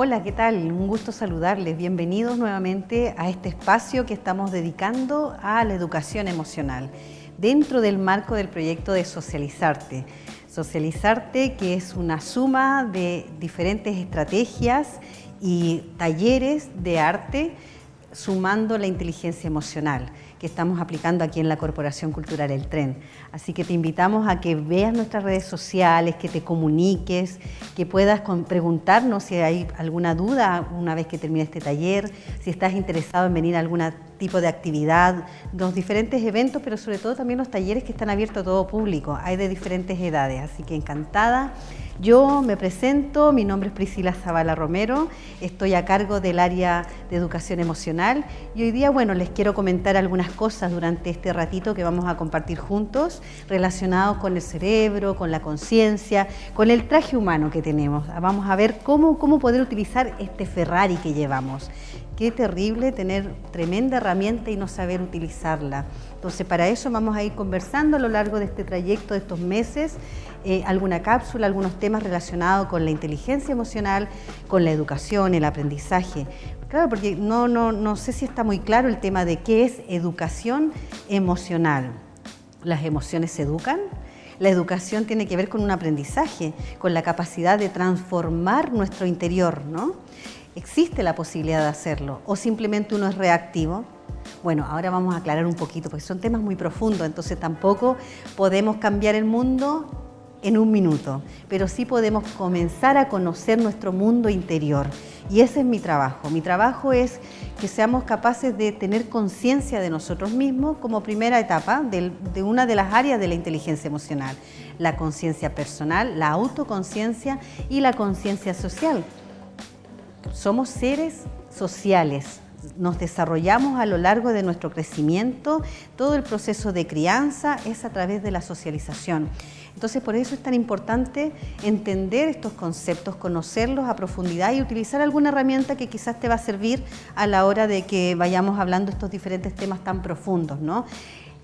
Hola, ¿qué tal? Un gusto saludarles. Bienvenidos nuevamente a este espacio que estamos dedicando a la educación emocional, dentro del marco del proyecto de Socializarte. Socializarte, que es una suma de diferentes estrategias y talleres de arte, sumando la inteligencia emocional que estamos aplicando aquí en la Corporación Cultural El Tren. Así que te invitamos a que veas nuestras redes sociales, que te comuniques, que puedas preguntarnos si hay alguna duda una vez que termine este taller, si estás interesado en venir a algún tipo de actividad, los diferentes eventos, pero sobre todo también los talleres que están abiertos a todo público. Hay de diferentes edades, así que encantada. Yo me presento, mi nombre es Priscila Zavala Romero, estoy a cargo del área de educación emocional y hoy día, bueno, les quiero comentar algunas cosas durante este ratito que vamos a compartir juntos relacionados con el cerebro, con la conciencia, con el traje humano que tenemos. Vamos a ver cómo poder utilizar este Ferrari que llevamos. Qué terrible tener tremenda herramienta y no saber utilizarla. Entonces, para eso vamos a ir conversando a lo largo de este trayecto, de estos meses, alguna cápsula, algunos temas relacionados con la inteligencia emocional, con la educación, el aprendizaje. Claro, porque no sé si está muy claro el tema de qué es educación emocional. ¿Las emociones se educan? La educación tiene que ver con un aprendizaje, con la capacidad de transformar nuestro interior, ¿no? ¿Existe la posibilidad de hacerlo o simplemente uno es reactivo? Bueno, ahora vamos a aclarar un poquito porque son temas muy profundos, entonces tampoco podemos cambiar el mundo en un minuto, pero sí podemos comenzar a conocer nuestro mundo interior y ese es mi trabajo. Mi trabajo es que seamos capaces de tener conciencia de nosotros mismos como primera etapa de una de las áreas de la inteligencia emocional, la conciencia personal, la autoconciencia y la conciencia social. Somos seres sociales, nos desarrollamos a lo largo de nuestro crecimiento, todo el proceso de crianza es a través de la socialización. Entonces, por eso es tan importante entender estos conceptos, conocerlos a profundidad y utilizar alguna herramienta que quizás te va a servir a la hora de que vayamos hablando estos diferentes temas tan profundos, ¿no?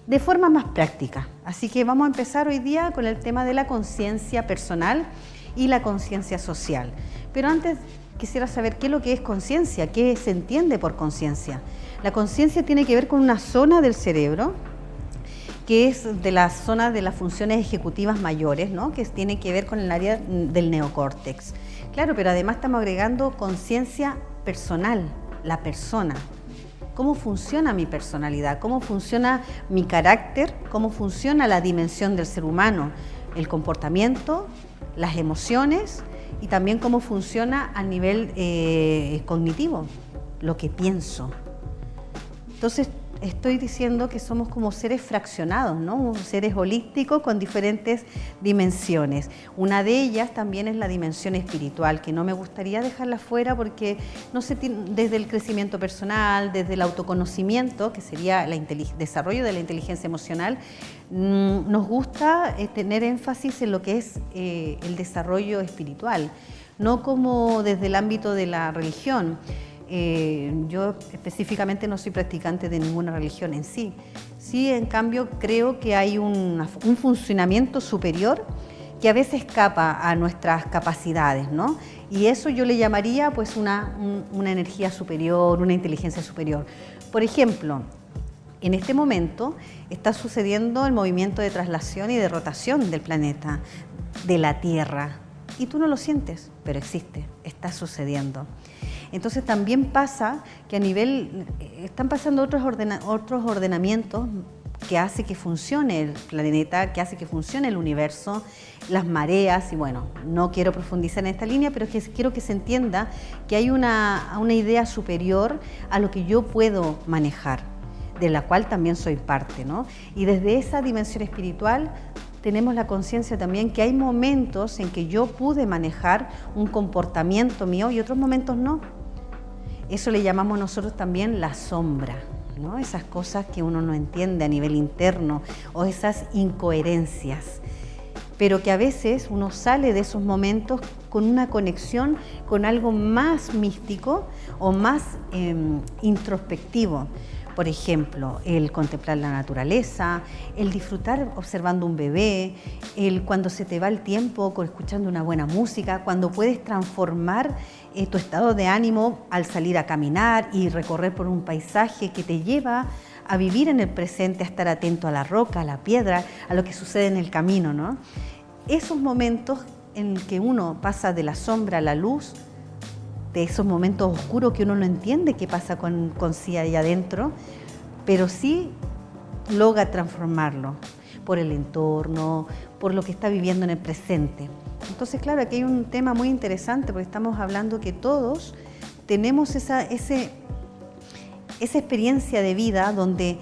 De forma más práctica. Así que vamos a empezar hoy día con el tema de la conciencia personal y la conciencia social. Pero antes quisiera saber qué es lo que es conciencia, qué se entiende por conciencia. La conciencia tiene que ver con una zona del cerebro que es de la zona de las funciones ejecutivas mayores, ¿no? Que tiene que ver con el área del neocórtex. Claro, pero además estamos agregando conciencia personal, la persona. ¿Cómo funciona mi personalidad? ¿Cómo funciona mi carácter? ¿Cómo funciona la dimensión del ser humano? El comportamiento, las emociones y también cómo funciona a nivel cognitivo, lo que pienso. Entonces, estoy diciendo que somos como seres fraccionados, ¿no? Seres holísticos con diferentes dimensiones. Una de ellas también es la dimensión espiritual, que no me gustaría dejarla fuera porque no se tiene, desde el crecimiento personal, desde el autoconocimiento, que sería el desarrollo de la inteligencia emocional, nos gusta tener énfasis en lo que es el desarrollo espiritual, no como desde el ámbito de la religión. Yo específicamente no soy practicante de ninguna religión en sí. Sí, en cambio, creo que hay un funcionamiento superior que a veces escapa a nuestras capacidades, ¿no? Y eso yo le llamaría pues una energía superior, una inteligencia superior. Por ejemplo, en este momento está sucediendo el movimiento de traslación y de rotación del planeta, de la Tierra. Y tú no lo sientes, pero existe, está sucediendo. Entonces también pasa que a nivel, están pasando otros ordenamientos que hace que funcione el planeta, que hace que funcione el universo, las mareas, y bueno, no quiero profundizar en esta línea, pero quiero que se entienda que hay una idea superior a lo que yo puedo manejar, de la cual también soy parte, ¿no? Y desde esa dimensión espiritual tenemos la conciencia también que hay momentos en que yo pude manejar un comportamiento mío y otros momentos no. Eso le llamamos nosotros también la sombra, ¿no? Esas cosas que uno no entiende a nivel interno o esas incoherencias, pero que a veces uno sale de esos momentos con una conexión con algo más místico o más introspectivo. Por ejemplo, el contemplar la naturaleza, el disfrutar observando un bebé, el cuando se te va el tiempo escuchando una buena música, cuando puedes transformar tu estado de ánimo al salir a caminar y recorrer por un paisaje que te lleva a vivir en el presente, a estar atento a la roca, a la piedra, a lo que sucede en el camino, ¿no? Esos momentos en que uno pasa de la sombra a la luz, de esos momentos oscuros que uno no entiende qué pasa con sí ahí adentro, pero sí logra transformarlo por el entorno, por lo que está viviendo en el presente. Entonces, claro, aquí hay un tema muy interesante porque estamos hablando que todos tenemos esa experiencia de vida donde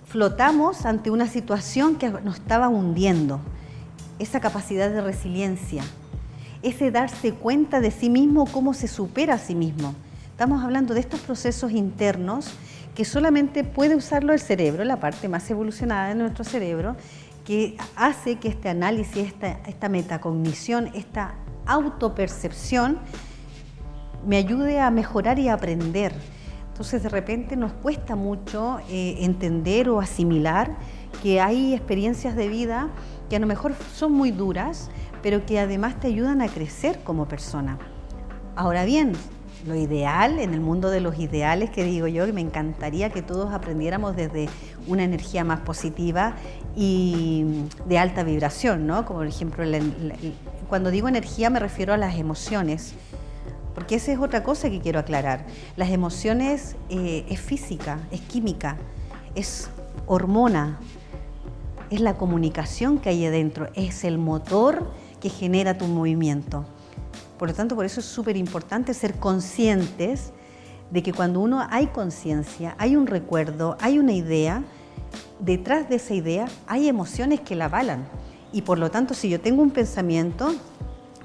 flotamos ante una situación que nos estaba hundiendo, esa capacidad de resiliencia, ese darse cuenta de sí mismo, cómo se supera a sí mismo. Estamos hablando de estos procesos internos que solamente puede usarlo el cerebro, la parte más evolucionada de nuestro cerebro, que hace que este análisis, esta metacognición, esta autopercepción me ayude a mejorar y a aprender. Entonces de repente nos cuesta mucho entender o asimilar que hay experiencias de vida que a lo mejor son muy duras, pero que además te ayudan a crecer como persona. Ahora bien, lo ideal, en el mundo de los ideales que digo yo, que me encantaría que todos aprendiéramos desde una energía más positiva y de alta vibración, ¿no? Como por ejemplo, cuando digo energía me refiero a las emociones, porque esa es otra cosa que quiero aclarar. Las emociones es física, es química, es hormona, es la comunicación que hay adentro, es el motor que genera tu movimiento. Por lo tanto, por eso es súper importante ser conscientes de que cuando uno hay conciencia, hay un recuerdo, hay una idea, detrás de esa idea hay emociones que la avalan. Y por lo tanto, si yo tengo un pensamiento,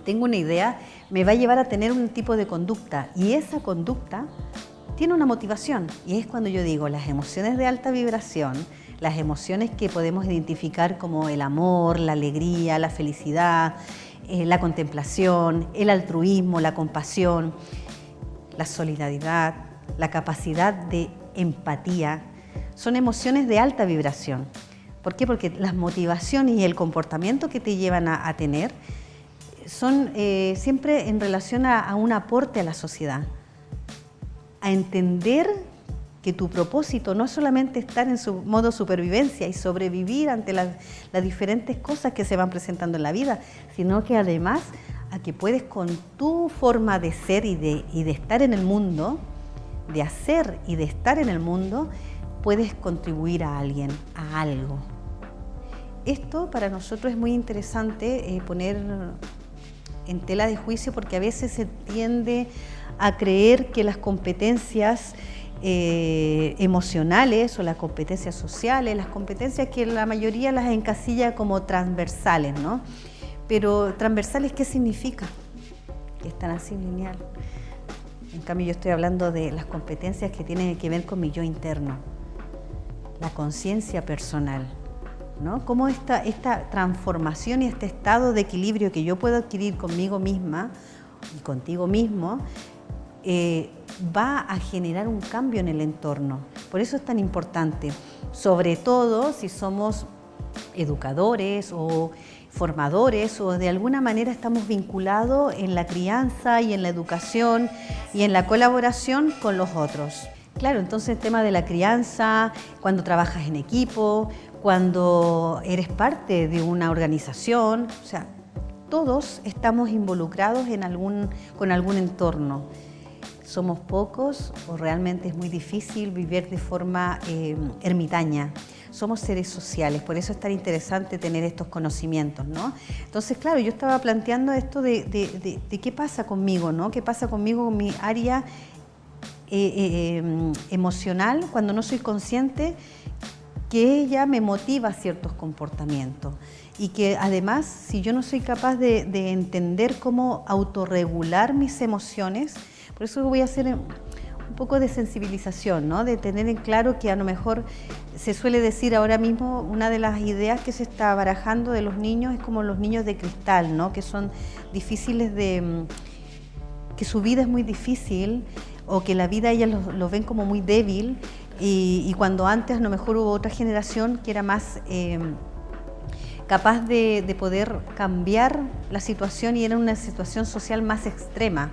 tengo una idea, me va a llevar a tener un tipo de conducta. Y esa conducta tiene una motivación. Y es cuando yo digo, las emociones de alta vibración, las emociones que podemos identificar como el amor, la alegría, la felicidad, la contemplación, el altruismo, la compasión, la solidaridad, la capacidad de empatía, son emociones de alta vibración. ¿Por qué? Porque las motivaciones y el comportamiento que te llevan a tener son siempre en relación a un aporte a la sociedad, a entender que tu propósito no es solamente estar en su modo supervivencia y sobrevivir ante las diferentes cosas que se van presentando en la vida, sino que además a que puedes con tu forma de ser y de estar en el mundo, de hacer y de estar en el mundo, puedes contribuir a alguien, a algo. Esto para nosotros es muy interesante poner en tela de juicio porque a veces se tiende a creer que las competencias emocionales o las competencias sociales, las competencias que la mayoría las encasilla como transversales, ¿no? Pero transversales, ¿qué significa? Que están así lineal. En cambio yo estoy hablando de las competencias que tienen que ver con mi yo interno, la conciencia personal, ¿no? Cómo esta transformación y este estado de equilibrio que yo puedo adquirir conmigo misma y contigo mismo va a generar un cambio en el entorno. Por eso es tan importante, sobre todo si somos educadores o formadores o de alguna manera estamos vinculados en la crianza y en la educación y en la colaboración con los otros. Claro, entonces el tema de la crianza, cuando trabajas en equipo, cuando eres parte de una organización, o sea, todos estamos involucrados con algún entorno. Somos pocos o realmente es muy difícil vivir de forma ermitaña. Somos seres sociales, por eso es tan interesante tener estos conocimientos, ¿no? Entonces, claro, yo estaba planteando esto de qué pasa conmigo, ¿no? ¿Qué pasa conmigo con mi área emocional cuando no soy consciente que ella me motiva a ciertos comportamientos? Y que además, si yo no soy capaz de entender cómo autorregular mis emociones, por eso voy a hacer un poco de sensibilización, ¿no? De tener en claro que a lo mejor se suele decir ahora mismo, una de las ideas que se está barajando de los niños es como los niños de cristal, ¿no? Que son difíciles que su vida es muy difícil o que la vida ellas lo ven como muy débil, y cuando antes a lo mejor hubo otra generación que era más capaz de poder cambiar la situación y era una situación social más extrema.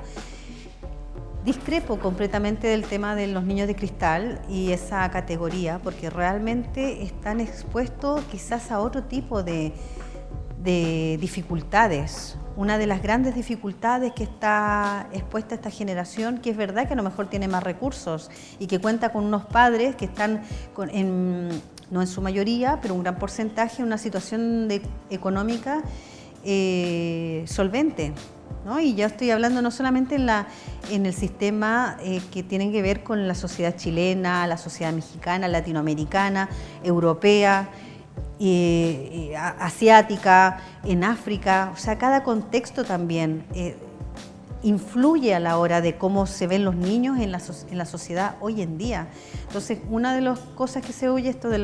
Discrepo completamente del tema de los niños de cristal y esa categoría, porque realmente están expuestos quizás a otro tipo de dificultades. Una de las grandes dificultades que está expuesta esta generación, que es verdad que a lo mejor tiene más recursos y que cuenta con unos padres que están, no en su mayoría, pero un gran porcentaje, en una situación económica solvente, ¿no? Y ya estoy hablando no solamente en el sistema que tienen que ver con la sociedad chilena, la sociedad mexicana, latinoamericana, europea, asiática, en África, o sea, cada contexto también influye a la hora de cómo se ven los niños en la sociedad hoy en día. Entonces, una de las cosas que se oye esto de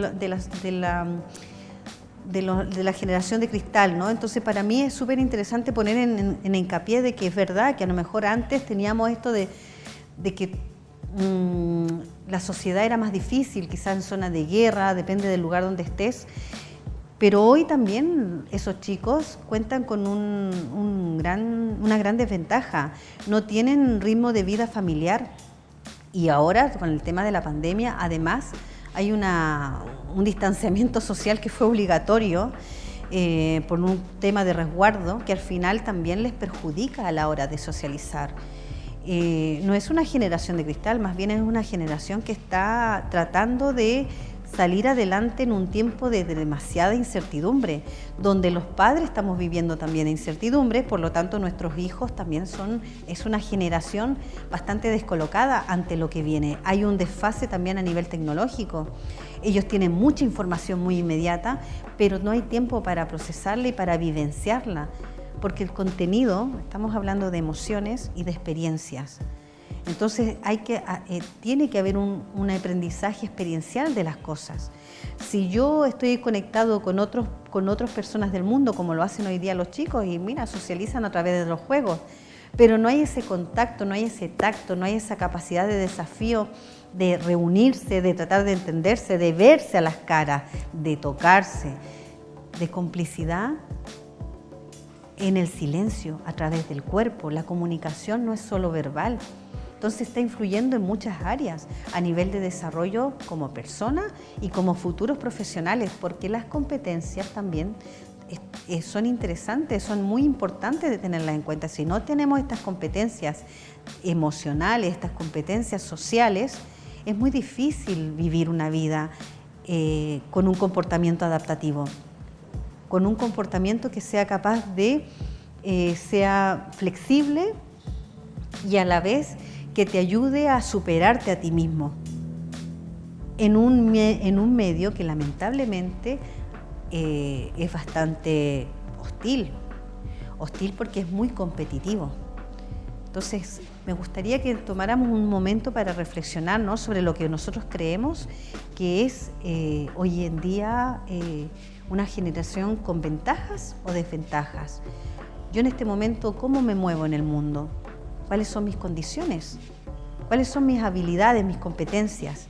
la generación de cristal, ¿no? Entonces, para mí es súper interesante poner en hincapié de que es verdad que a lo mejor antes teníamos esto de que la sociedad era más difícil, quizás en zonas de guerra, depende del lugar donde estés, pero hoy también esos chicos cuentan con una gran desventaja, no tienen ritmo de vida familiar y ahora con el tema de la pandemia además hay un distanciamiento social que fue obligatorio por un tema de resguardo que al final también les perjudica a la hora de socializar. No es una generación de cristal, más bien es una generación que está tratando de salir adelante en un tiempo de demasiada incertidumbre, donde los padres estamos viviendo también incertidumbre, por lo tanto nuestros hijos también es una generación bastante descolocada ante lo que viene. Hay un desfase también a nivel tecnológico. Ellos tienen mucha información muy inmediata, pero no hay tiempo para procesarla y para vivenciarla, porque el contenido, estamos hablando de emociones y de experiencias. Entonces tiene que haber un aprendizaje experiencial de las cosas. Si yo estoy conectado con otras personas del mundo, como lo hacen hoy día los chicos, y mira, socializan a través de los juegos, pero no hay ese contacto, no hay ese tacto, no hay esa capacidad de desafío, de reunirse, de tratar de entenderse, de verse a las caras, de tocarse, de complicidad en el silencio, a través del cuerpo. La comunicación no es solo verbal. Entonces está influyendo en muchas áreas a nivel de desarrollo como persona y como futuros profesionales, porque las competencias también son interesantes, son muy importantes de tenerlas en cuenta. Si no tenemos estas competencias emocionales, estas competencias sociales, es muy difícil vivir una vida con un comportamiento adaptativo, con un comportamiento que sea capaz de sea flexible y a la vez que te ayude a superarte a ti mismo en un medio que lamentablemente es bastante hostil porque es muy competitivo. Entonces, me gustaría que tomáramos un momento para reflexionar, ¿no?, sobre lo que nosotros creemos que es hoy en día una generación con ventajas o desventajas. Yo en este momento, ¿cómo me muevo en el mundo? ¿Cuáles son mis condiciones? ¿Cuáles son mis habilidades, mis competencias?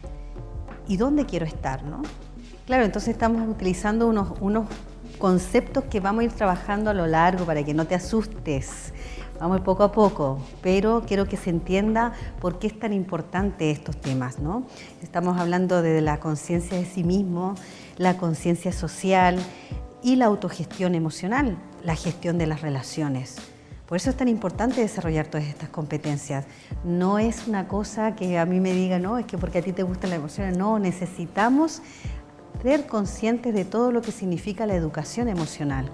¿Y dónde quiero estar, no? Claro, entonces estamos utilizando unos conceptos que vamos a ir trabajando a lo largo para que no te asustes. Vamos poco a poco, pero quiero que se entienda por qué es tan importante estos temas, ¿no? Estamos hablando de la conciencia de sí mismo, la conciencia social y la autogestión emocional, la gestión de las relaciones. Por eso es tan importante desarrollar todas estas competencias. No es una cosa que a mí me diga, no, es que porque a ti te gustan las emociones. No, necesitamos ser conscientes de todo lo que significa la educación emocional.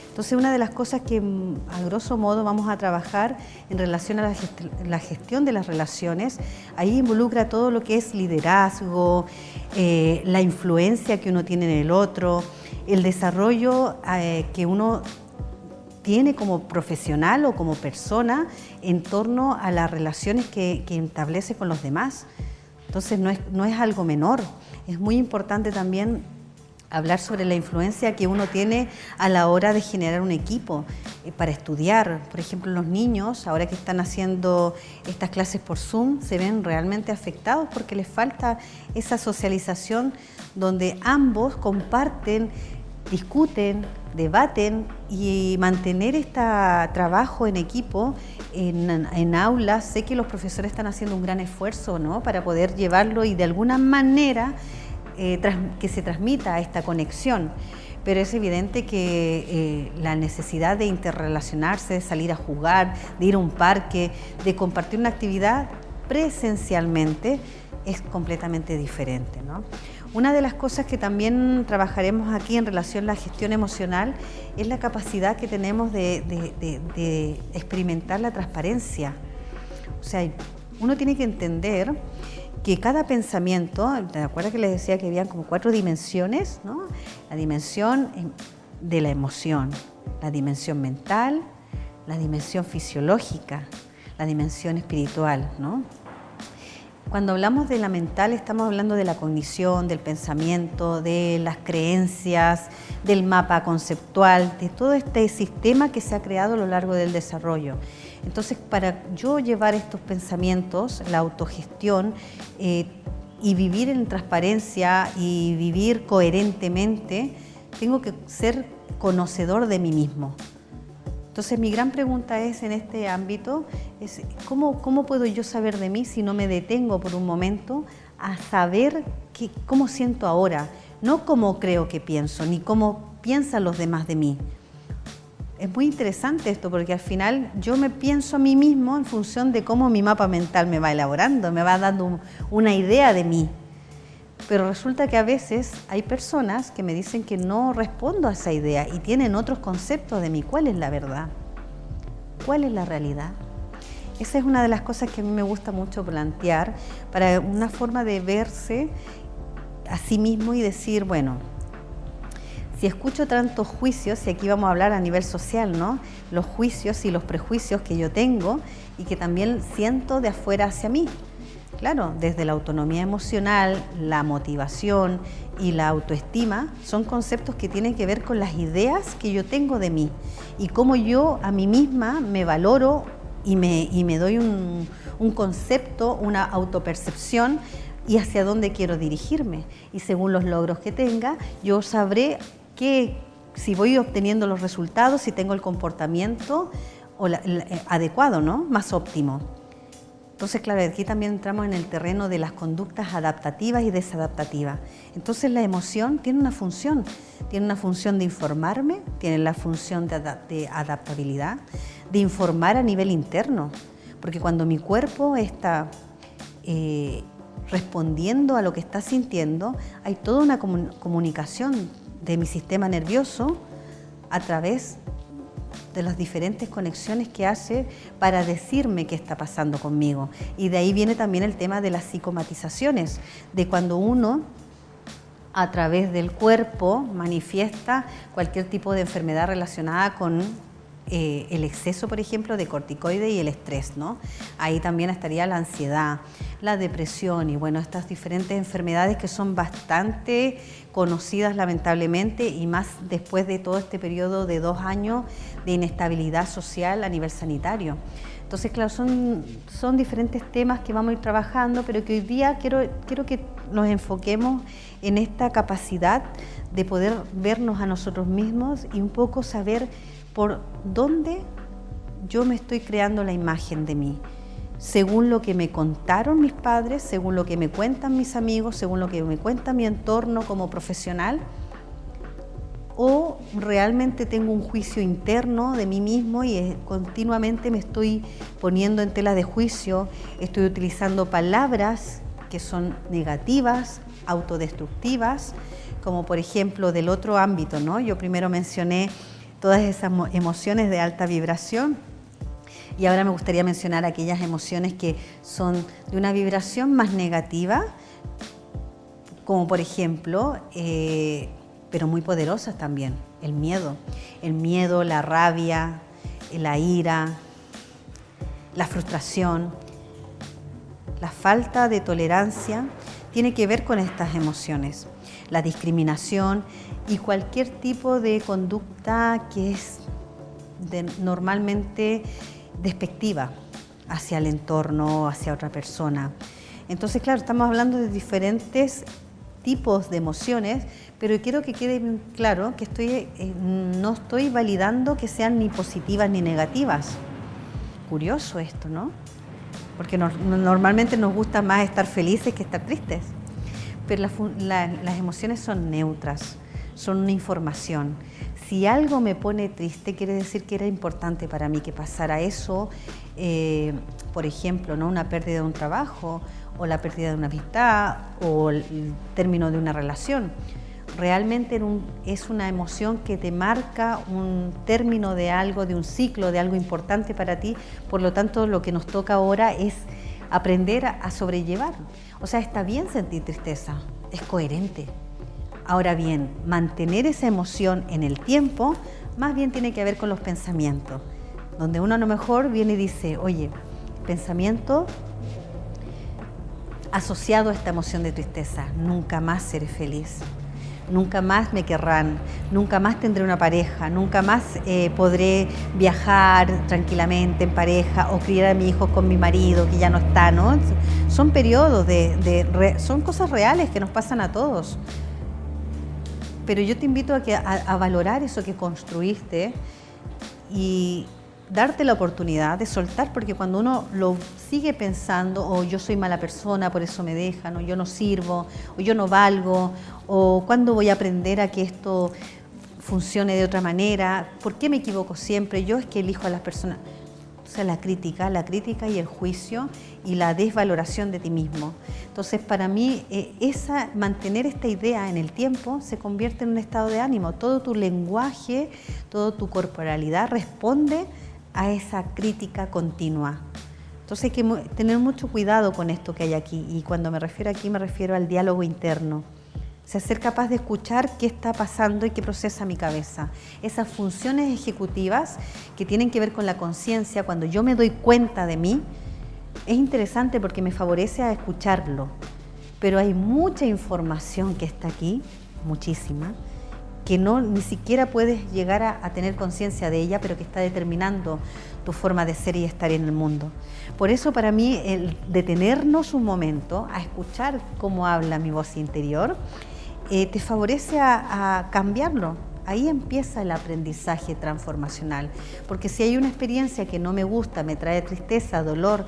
Entonces, una de las cosas que a grosso modo vamos a trabajar en relación a la gestión de las relaciones, ahí involucra todo lo que es liderazgo, la influencia que uno tiene en el otro, el desarrollo que uno tiene como profesional o como persona en torno a las relaciones que establece con los demás. Entonces no es algo menor. Es muy importante también hablar sobre la influencia que uno tiene a la hora de generar un equipo para estudiar. Por ejemplo, los niños, ahora que están haciendo estas clases por Zoom, se ven realmente afectados porque les falta esa socialización donde ambos comparten, discuten, debaten, y mantener este trabajo en equipo en aulas. Sé que los profesores están haciendo un gran esfuerzo, ¿no?, para poder llevarlo y de alguna manera que se transmita esta conexión, pero es evidente que la necesidad de interrelacionarse, de salir a jugar, de ir a un parque, de compartir una actividad presencialmente es completamente diferente, ¿no? Una de las cosas que también trabajaremos aquí en relación a la gestión emocional es la capacidad que tenemos de experimentar la transparencia. O sea, uno tiene que entender que cada pensamiento, ¿te acuerdas que les decía que habían como 4 dimensiones, ¿no? La dimensión de la emoción, la dimensión mental, la dimensión fisiológica, la dimensión espiritual, ¿no? Cuando hablamos de la mental, estamos hablando de la cognición, del pensamiento, de las creencias, del mapa conceptual, de todo este sistema que se ha creado a lo largo del desarrollo. Entonces, para yo llevar estos pensamientos, la autogestión, y vivir en transparencia y vivir coherentemente, tengo que ser conocedor de mí mismo. Entonces, mi gran pregunta es, en este ámbito, es ¿cómo puedo yo saber de mí si no me detengo por un momento a saber cómo siento ahora? No cómo creo que pienso, ni cómo piensan los demás de mí. Es muy interesante esto, porque al final yo me pienso a mí mismo en función de cómo mi mapa mental me va elaborando, me va dando una idea de mí. Pero resulta que a veces hay personas que me dicen que no respondo a esa idea y tienen otros conceptos de mí. ¿Cuál es la verdad? ¿Cuál es la realidad? Esa es una de las cosas que a mí me gusta mucho plantear, para una forma de verse a sí mismo y decir, bueno, si escucho tantos juicios, y aquí vamos a hablar a nivel social, ¿no?, los juicios y los prejuicios que yo tengo y que también siento de afuera hacia mí. Claro, desde la autonomía emocional, la motivación y la autoestima son conceptos que tienen que ver con las ideas que yo tengo de mí y cómo yo a mí misma me valoro y me doy un concepto, una autopercepción y hacia dónde quiero dirigirme. Y según los logros que tenga, yo sabré si voy obteniendo los resultados, si tengo el comportamiento adecuado, ¿no?, más óptimo. Entonces, claro, aquí también entramos en el terreno de las conductas adaptativas y desadaptativas. Entonces, la emoción tiene una función de informarme, tiene la función de adaptabilidad, de informar a nivel interno, porque cuando mi cuerpo está respondiendo a lo que está sintiendo, hay toda una comunicación de mi sistema nervioso a través de las diferentes conexiones que hace para decirme qué está pasando conmigo. Y de ahí viene también el tema de las psicomatizaciones, de cuando uno a través del cuerpo manifiesta cualquier tipo de enfermedad relacionada con el exceso, por ejemplo, de corticoides y el estrés, ¿no? Ahí también estaría la ansiedad, la depresión y bueno, estas diferentes enfermedades que son bastante conocidas lamentablemente, y más después de todo este periodo de 2 años de inestabilidad social a nivel sanitario. Entonces, claro, son diferentes temas que vamos a ir trabajando, pero que hoy día quiero que nos enfoquemos en esta capacidad de poder vernos a nosotros mismos y un poco saber por dónde yo me estoy creando la imagen de mí, según lo que me contaron mis padres, según lo que me cuentan mis amigos, según lo que me cuenta mi entorno como profesional, o realmente tengo un juicio interno de mí mismo y continuamente me estoy poniendo en tela de juicio, estoy utilizando palabras que son negativas, autodestructivas, como por ejemplo del otro ámbito, ¿no? Yo primero mencioné todas esas emociones de alta vibración y ahora me gustaría mencionar aquellas emociones que son de una vibración más negativa, como por ejemplo, pero muy poderosas también, el miedo, la rabia, la ira, la frustración, la falta de tolerancia, tiene que ver con estas emociones, la discriminación y cualquier tipo de conducta que es normalmente despectiva hacia el entorno, hacia otra persona. Entonces, claro, estamos hablando de diferentes tipos de emociones, pero quiero que quede bien claro que no estoy validando que sean ni positivas ni negativas. Curioso esto, ¿no? Porque normalmente nos gusta más estar felices que estar tristes. Pero las emociones son neutras, son una información. Si algo me pone triste, quiere decir que era importante para mí que pasara eso, por ejemplo, ¿no? Una pérdida de un trabajo, o la pérdida de una amistad, o el término de una relación. Realmente es una emoción que te marca un término de algo, de un ciclo, de algo importante para ti. Por lo tanto, lo que nos toca ahora es aprender a sobrellevar. O sea, está bien sentir tristeza, es coherente. Ahora bien, mantener esa emoción en el tiempo, más bien tiene que ver con los pensamientos, donde uno a lo mejor viene y dice, oye, pensamiento asociado a esta emoción de tristeza, nunca más seré feliz. Nunca más me querrán, nunca más tendré una pareja, nunca más podré viajar tranquilamente en pareja o criar a mi hijo con mi marido que ya no está, ¿no? Son periodos, son cosas reales que nos pasan a todos. Pero yo te invito a valorar eso que construiste y darte la oportunidad de soltar, porque cuando uno lo sigue pensando, o yo soy mala persona, por eso me dejan, o yo no sirvo, o yo no valgo, o cuándo voy a aprender a que esto funcione de otra manera, ¿por qué me equivoco siempre? Yo es que elijo a las personas. O sea, la crítica y el juicio y la desvaloración de ti mismo. Entonces, para mí, mantener esta idea en el tiempo se convierte en un estado de ánimo. Todo tu lenguaje, toda tu corporalidad responde a esa crítica continua. Entonces hay que tener mucho cuidado con esto que hay aquí, y cuando me refiero aquí me refiero al diálogo interno. O sea, ser capaz de escuchar qué está pasando y qué procesa mi cabeza. Esas funciones ejecutivas que tienen que ver con la conciencia, cuando yo me doy cuenta de mí, es interesante porque me favorece a escucharlo. Pero hay mucha información que está aquí, muchísima, que ni siquiera puedes llegar a tener conciencia de ella, pero que está determinando tu forma de ser y estar en el mundo. Por eso, para mí, el detenernos un momento a escuchar cómo habla mi voz interior, te favorece a cambiarlo. Ahí empieza el aprendizaje transformacional, porque si hay una experiencia que no me gusta, me trae tristeza, dolor,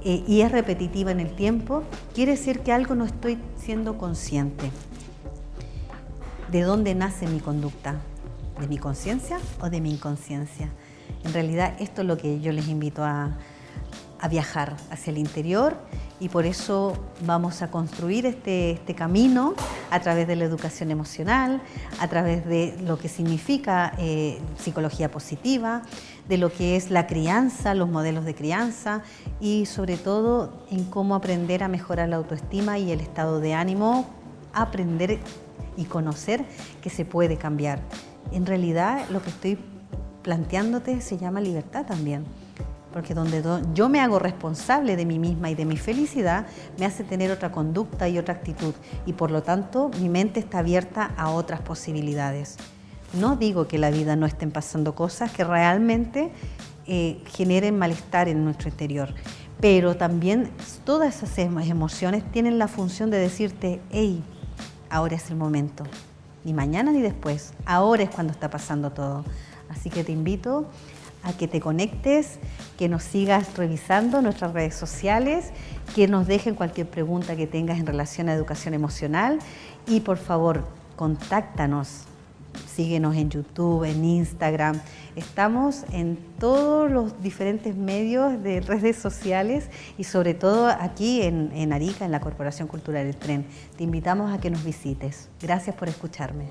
y es repetitiva en el tiempo, quiere decir que algo no estoy siendo consciente. ¿De dónde nace mi conducta? ¿De mi conciencia o de mi inconsciencia? En realidad, esto es lo que yo les invito a viajar hacia el interior, y por eso vamos a construir este camino a través de la educación emocional, a través de lo que significa psicología positiva, de lo que es la crianza, los modelos de crianza, y sobre todo en cómo aprender a mejorar la autoestima y el estado de ánimo, aprender y conocer que se puede cambiar. En realidad, lo que estoy planteándote se llama libertad también, porque donde yo me hago responsable de mí misma y de mi felicidad, me hace tener otra conducta y otra actitud, y por lo tanto mi mente está abierta a otras posibilidades. No digo que en la vida no estén pasando cosas que realmente generen malestar en nuestro interior, pero también todas esas emociones tienen la función de decirte, hey, ahora es el momento, ni mañana ni después, ahora es cuando está pasando todo. Así que te invito a que te conectes, que nos sigas revisando nuestras redes sociales, que nos dejen cualquier pregunta que tengas en relación a educación emocional, y por favor, contáctanos, síguenos en YouTube, en Instagram. Estamos en todos los diferentes medios de redes sociales, y sobre todo aquí en Arica, en la Corporación Cultural El Tren. Te invitamos a que nos visites. Gracias por escucharme.